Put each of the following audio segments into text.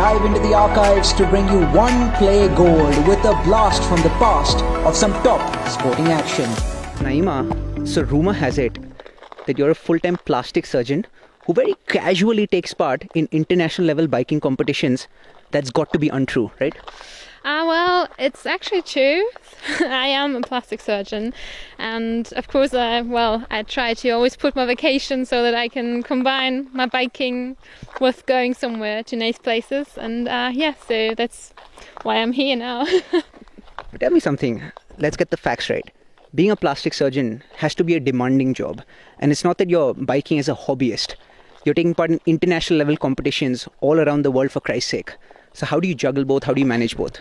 dive into the archives to bring you one play gold with a blast from the past of some top sporting action. Naima, so rumor has it that you're a full-time plastic surgeon who very casually takes part in international level biking competitions. That's got to be untrue, right? Well, it's actually true. I am a plastic surgeon, and of course, I try to always put my vacation so that I can combine my biking with going somewhere to nice places, and so that's why I'm here now. Tell me something. Let's get the facts right. Being a plastic surgeon has to be a demanding job, and it's not that you're biking as a hobbyist. You're taking part in international level competitions all around the world, for Christ's sake. So how do you juggle both? How do you manage both?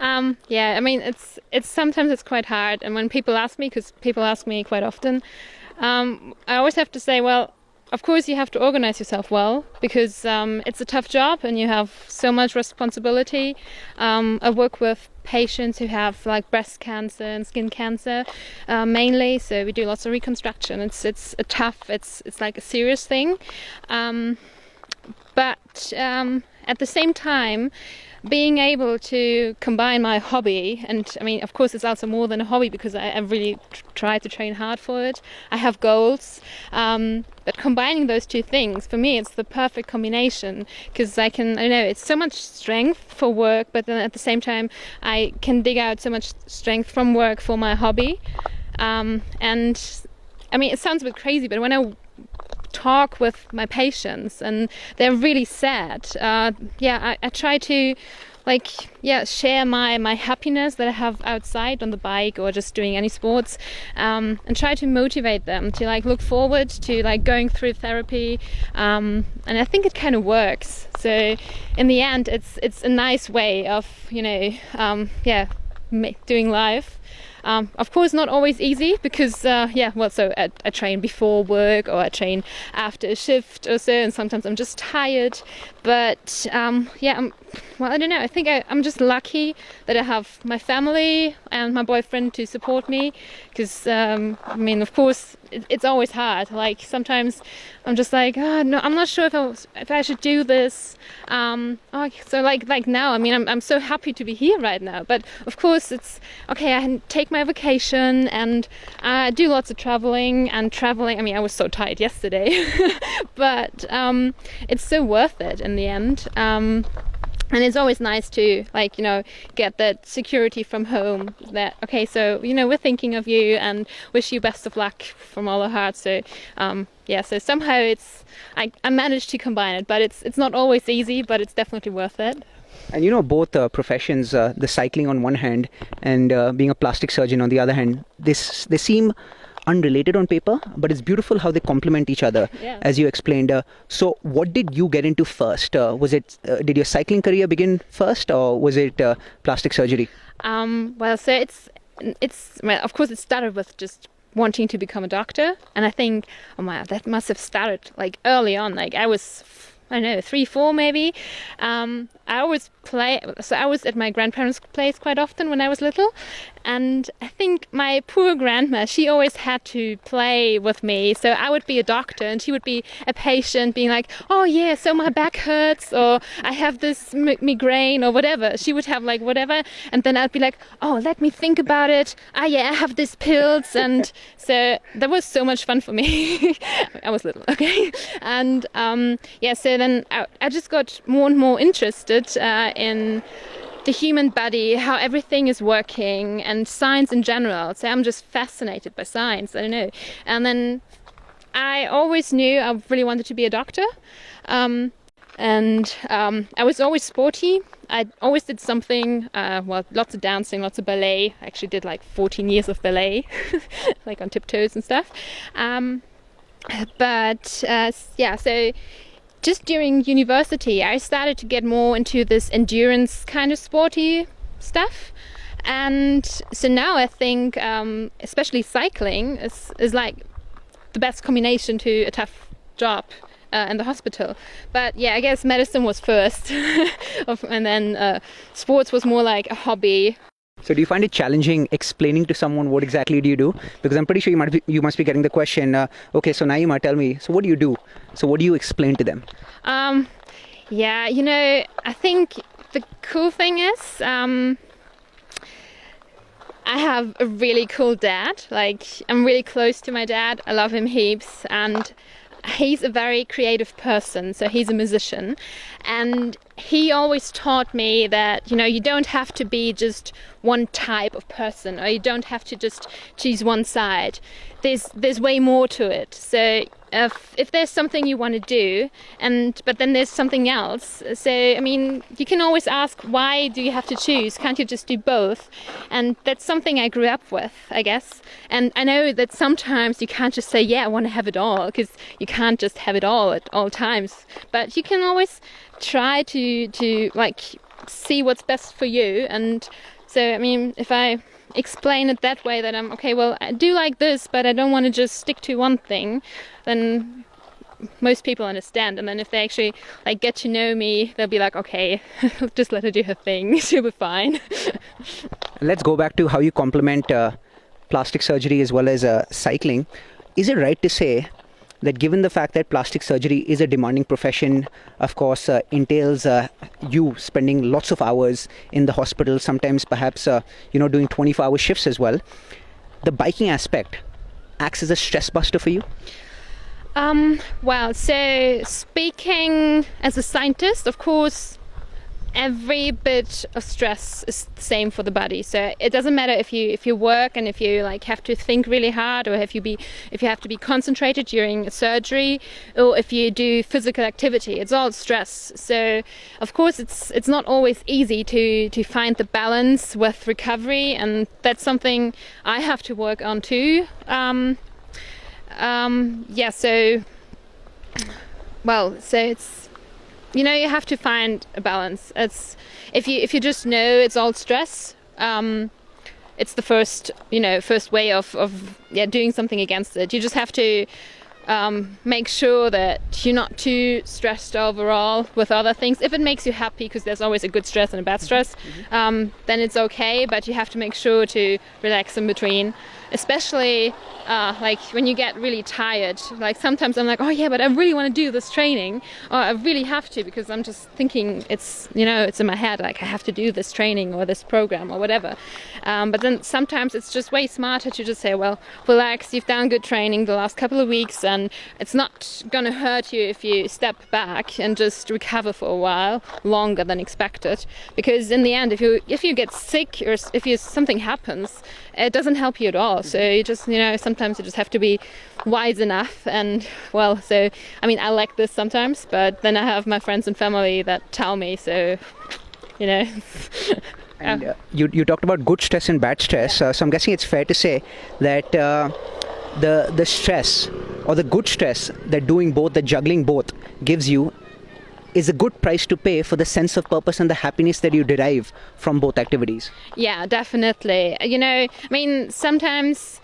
It's sometimes it's quite hard, and when people ask me, because people ask me quite often, I always have to say, well, of course you have to organize yourself well, because it's a tough job and you have so much responsibility. I work with patients who have like breast cancer and skin cancer mainly, so we do lots of reconstruction. It's like a serious thing, but at the same time, being able to combine my hobby, and I mean, of course, it's also more than a hobby because I really try to train hard for it. I have goals, but combining those two things, for me, it's the perfect combination, because it's so much strength for work, but then at the same time, I can dig out so much strength from work for my hobby. And I mean, it sounds a bit crazy, but when I talk with my patients and they're really sad, I try to share my happiness that I have outside on the bike or just doing any sports, and try to motivate them to look forward to going through therapy, and I think it kind of works. So in the end, it's a nice way of doing life. Of course, not always easy because, I train before work or I train after a shift or so, and sometimes I'm just tired. But, I don't know. I think I'm just lucky that I have my family and my boyfriend to support me, because, of course, it's always hard. Like, sometimes I'm just like, oh, no, I'm not sure if I should do this. So now, I'm so happy to be here right now. But, of course, it's okay. I can take my vacation and do lots of traveling. I was so tired yesterday, but it's so worth it in the end. And it's always nice to get that security from home that, okay, so we're thinking of you and wish you best of luck from all our hearts. So so somehow I managed to combine it, but it's not always easy, but it's definitely worth it. And both professions, the cycling on one hand and being a plastic surgeon on the other hand, they seem unrelated on paper, but it's beautiful how they complement each other, as you explained. So what did you get into first? Did your cycling career begin first, or was it plastic surgery? So of course it started with just wanting to become a doctor, and I think, that must have started early on. I was 3, 4 maybe. I always I was at my grandparents' place quite often when I was little, and I think my poor grandma, she always had to play with me. So I would be a doctor and she would be a patient, being like, oh yeah, so my back hurts, or I have this migraine, or whatever. She would have whatever, and then I'd be like, oh, let me think about it. I have these pills. And so that was so much fun for me. I was little, okay? And so then I just got more and more interested in the human body, how everything is working, and science in general. So I'm just fascinated by science, I don't know. And then I always knew I really wanted to be a doctor. I was always sporty. I always did something, lots of dancing, lots of ballet. I actually did 14 years of ballet, on tiptoes and stuff. So just during university, I started to get more into this endurance kind of sporty stuff. And so now I think, especially cycling is the best combination to a tough job in the hospital. But I guess medicine was first, and then sports was more like a hobby. So do you find it challenging explaining to someone what exactly do you do? Because I'm pretty sure you must be getting the question, okay, so Naima, tell me, so what do you do? So what do you explain to them? Yeah, I think the cool thing is I have a really cool dad. Like, I'm really close to my dad. I love him heaps, and he's a very creative person. So he's a musician, and he always taught me that you don't have to be just one type of person, or you don't have to just choose one side. There's way more to it. So if there's something you want to do, but then there's something else, so you can always ask, why do you have to choose? Can't you just do both? And that's something I grew up with, I guess. And I know that sometimes you can't just say, yeah, I want to have it all, because you can't just have it all at all times. But you can always try to like see what's best for you. And so if I explain it that way, that I'm okay, well, I do like this, but I don't want to just stick to one thing, then most people understand. And then if they actually get to know me, they'll be like, okay, just let her do her thing, she'll be fine. Let's go back to how you complement plastic surgery as well as cycling. Is it right to say that given the fact that plastic surgery is a demanding profession, of course, entails you spending lots of hours in the hospital, sometimes perhaps, doing 24-hour shifts as well, the biking aspect acts as a stress buster for you? Well, so speaking as a scientist, of course, every bit of stress is the same for the body. So it doesn't matter if you work and if you have to think really hard, or if you have to be concentrated during a surgery, or if you do physical activity. It's all stress. So of course it's not always easy to find the balance with recovery, and that's something I have to work on too. So it's you have to find a balance. It's if you just know it's all stress, it's the first way of doing something against it. You just have to make sure that you're not too stressed overall with other things. If it makes you happy, because there's always a good stress and a bad stress, then it's okay, but you have to make sure to relax in between. Especially when you get really tired. Like sometimes I'm like, oh yeah, but I really want to do this training, or I really have to, because I'm just thinking it's in my head, like I have to do this training or this program or whatever. But then sometimes it's just way smarter to just say, well, relax, you've done good training the last couple of weeks, and it's not gonna hurt you if you step back and just recover for a while longer than expected. Because in the end, if you get sick, or if something happens, it doesn't help you at all. So you just, sometimes you just have to be wise enough. And I like this sometimes, but then I have my friends and family that tell me, so, And you talked about good stress and bad stress. So I'm guessing it's fair to say that the stress, or the good stress that doing both, that juggling both gives you, is a good price to pay for the sense of purpose and the happiness that you derive from both activities. Yeah, definitely. Sometimes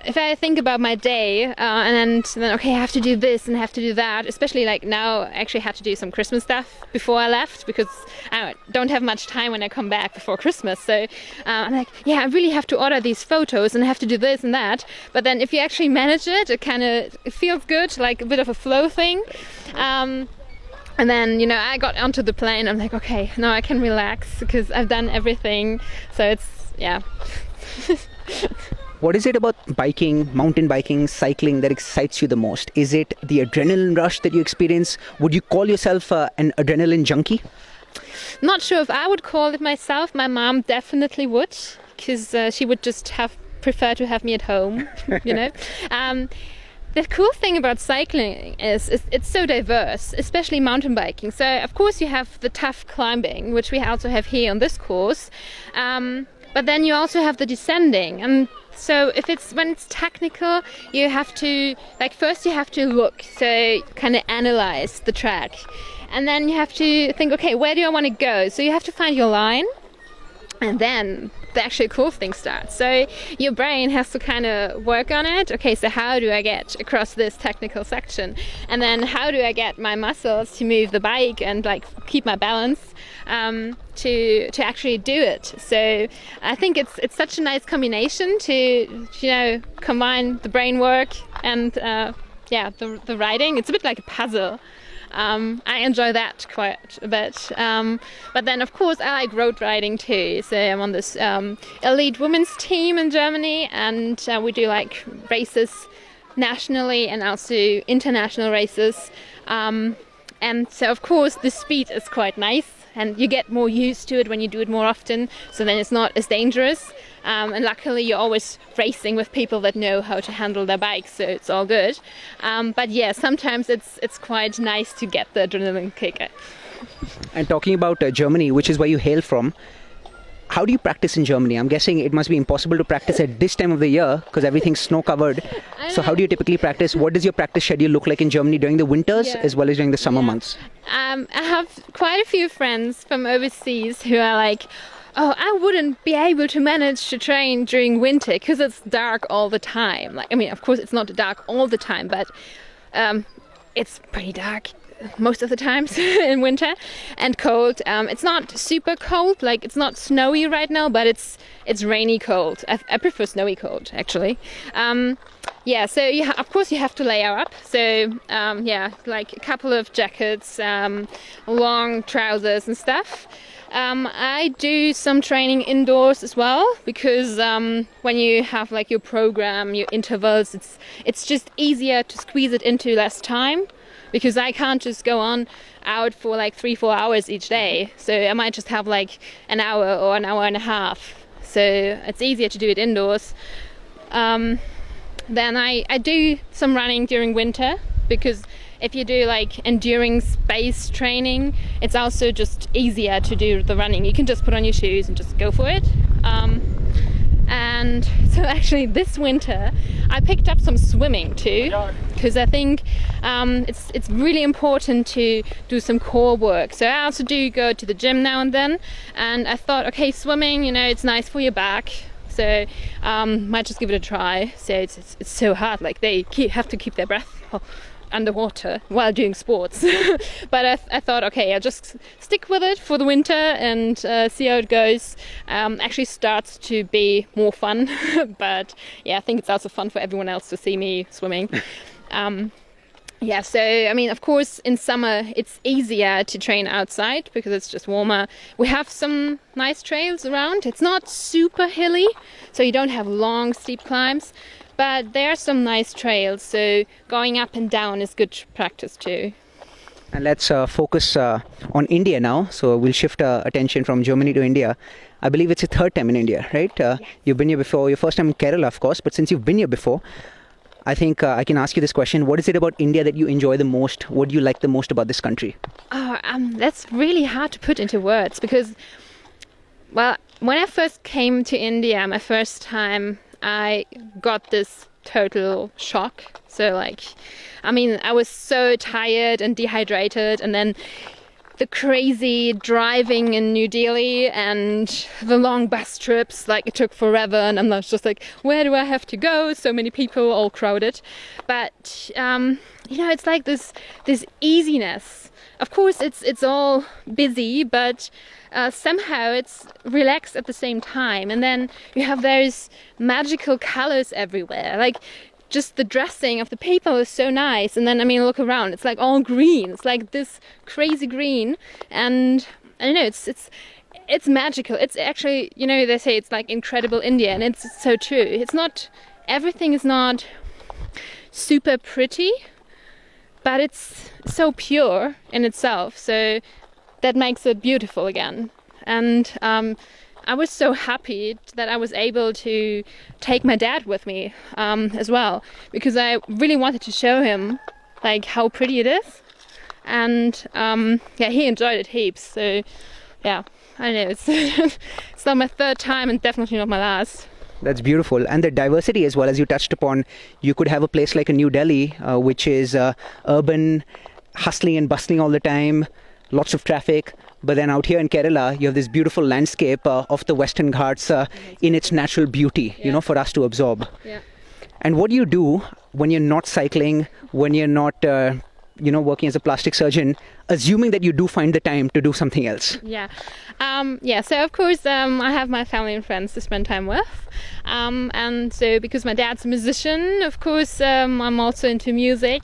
if I think about my day and then okay, I have to do this and I have to do that, especially now I actually had to do some Christmas stuff before I left, because I don't have much time when I come back before Christmas. So I'm like, yeah, I really have to order these photos and I have to do this and that. But then if you actually manage it, it feels good, like a bit of a flow thing. And then, I got onto the plane. I'm like, okay, now I can relax because I've done everything. So it's, yeah. What is it about biking, mountain biking, cycling that excites you the most? Is it the adrenaline rush that you experience? Would you call yourself an adrenaline junkie? Not sure if I would call it myself. My mom definitely would, because she would just prefer to have me at home, The cool thing about cycling is it's so diverse, especially mountain biking. So of course you have the tough climbing, which we also have here on this course, but then you also have the descending. And so when it's technical, you have to first you have to look, so kind of analyze the track, and then you have to think, okay, where do I want to go? So you have to find your line, and then the actual cool thing starts. So your brain has to kind of work on it. Okay, so how do I get across this technical section? And then how do I get my muscles to move the bike and keep my balance to actually do it? So I think it's such a nice combination to combine the brain work and the riding. It's a bit like a puzzle. I enjoy that quite a bit. But then, of course, I like road riding too. So I'm on this elite women's team in Germany, and we do like races nationally and also international races. And so, of course, the speed is quite nice, and you get more used to it when you do it more often, so then it's not as dangerous. And luckily, you're always racing with people that know how to handle their bikes, so it's all good. But yeah, sometimes it's quite nice to get the adrenaline kick. And talking about Germany, which is where you hail from, how do you practice in Germany? I'm guessing it must be impossible to practice at this time of the year because everything's snow covered. So how do you typically practice? What does your practice schedule look like in Germany during the winters as well as during the summer months? I have quite a few friends from overseas who are like, oh, I wouldn't be able to manage to train during winter because it's dark all the time. Like, I mean, of course, it's not dark all the time, but it's pretty dark most of the times in winter, and cold. It's not super cold, like it's not snowy right now, but it's rainy cold. I prefer snowy cold, actually. Yeah, so of course you have to layer up. So yeah, like a couple of jackets, long trousers and stuff. I do some training indoors as well, because when you have like your program, your intervals, it's just easier to squeeze it into less time, because I can't just go on out for like 3-4 hours each day. So I might just have like an hour or an hour and a half. So it's easier to do it indoors. Then I do some running during winter, because if you do like endurance-based training, it's also just easier to do the running. You can just put on your shoes and just go for it. And so actually this winter I picked up some swimming too, because I think it's really important to do some core work. So I also do go to the gym now and then, and I thought, okay, swimming, you know, it's nice for your back, so might just give it a try. So it's so hard, like they have to keep their breath underwater while doing sports. But I thought, okay, I'll just stick with it for the winter and see how it goes. Actually starts to be more fun. But yeah, I think it's also fun for everyone else to see me swimming. Yeah, so I mean, of course, in summer it's easier to train outside because it's just warmer. We have some nice trails around. It's not super hilly, so you don't have long, steep climbs. But there are some nice trails, so going up and down is good practice too. And let's focus on India now. So we'll shift attention from Germany to India. I believe it's your third time in India, right? Yes. You've been here before. Your first time in Kerala, of course. But since you've been here before, I think I can ask you this question. What is it about India that you enjoy the most? What do you like the most about this country? Oh, that's really hard to put into words, because, well, when I first came to India, my first time, I got this total shock. So like, I mean, I was so tired and dehydrated, and then the crazy driving in New Delhi and the long bus trips, like it took forever, and I'm just like, where do I have to go? So many people, all crowded. But you know, it's like this easiness. Of course, it's all busy, but somehow it's relaxed at the same time. And then you have those magical colors everywhere. Like, just the dressing of the people is so nice. And then, I mean, look around, it's like all green. It's like this crazy green. And I don't know, it's magical. It's actually, you know, they say it's like incredible India, and it's so true. It's not, everything is not super pretty, but it's so pure in itself. So that makes it beautiful again. And I was so happy that I was able to take my dad with me as well, because I really wanted to show him like how pretty it is. And yeah, he enjoyed it heaps. So yeah, I know it's it's not my third time and definitely not my last. That's beautiful. And the diversity as well, as you touched upon. You could have a place like a New Delhi, which is urban, hustling and bustling all the time, lots of traffic. But then out here in Kerala, you have this beautiful landscape of the Western Ghats in its natural beauty, you know, for us to absorb. Yeah. And what do you do when you're not cycling, when you're not, you know, working as a plastic surgeon, assuming that you do find the time to do something else? Yeah. Yeah, so of course I have my family and friends to spend time with. And so because my dad's a musician, of course, I'm also into music.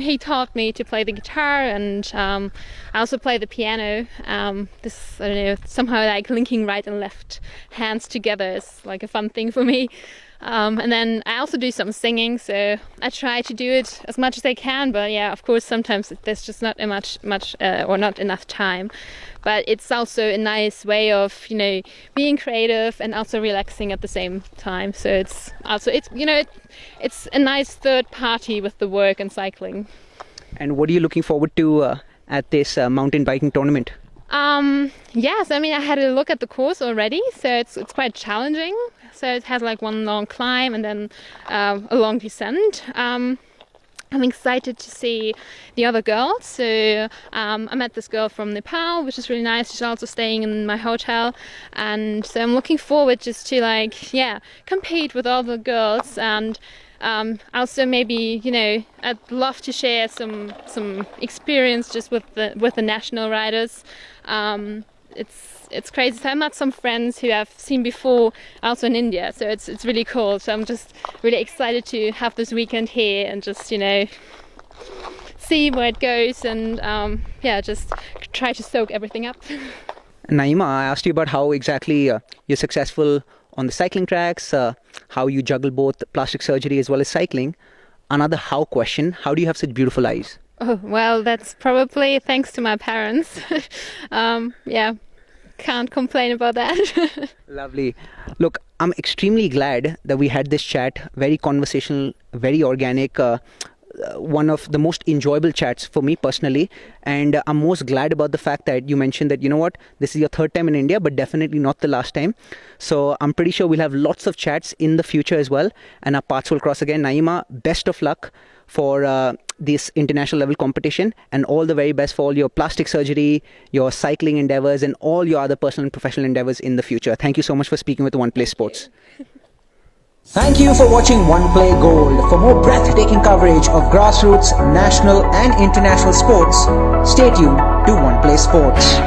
he taught me to play the guitar, and I also play the piano. This, I don't know, somehow like linking right and left hands together is like a fun thing for me. And then I also do some singing, so I try to do it as much as I can. But yeah, of course, sometimes there's just not much or not enough time. But it's also a nice way of, you know, being creative and also relaxing at the same time. So it's also, it's a nice third party with the work and cycling. And what are you looking forward to at this mountain biking tournament? Yes, I mean, I had a look at the course already, so it's quite challenging. So it has like one long climb and then a long descent. I'm excited to see the other girls. So I met this girl from Nepal, which is really nice. She's also staying in my hotel, and so I'm looking forward just to compete with all the girls. And also maybe, you know, I'd love to share some experience just with the national riders. It's crazy. So I met some friends who I've seen before, also in India. So it's really cool. So I'm just really excited to have this weekend here and just, you know, see where it goes and just try to soak everything up. Naima, I asked you about how exactly you're successful on the cycling tracks, how you juggle both plastic surgery as well as cycling. Another how question: how do you have such beautiful eyes? Oh, well, that's probably thanks to my parents. Can't complain about that. Lovely. Look, I'm extremely glad that we had this chat. Very conversational, very organic. One of the most enjoyable chats for me personally, and I'm most glad about the fact that you mentioned that, you know what, this is your third time in India, but definitely not the last time. So I'm pretty sure we'll have lots of chats in the future as well, and our paths will cross again. Naima, best of luck for this international level competition, and all the very best for all your plastic surgery, your cycling endeavors, and all your other personal and professional endeavors in the future. Thank you so much for speaking with One Play Sports. Thank you for watching One Play Gold. For more breathtaking coverage of grassroots, national and international sports, stay tuned to One Play Sports.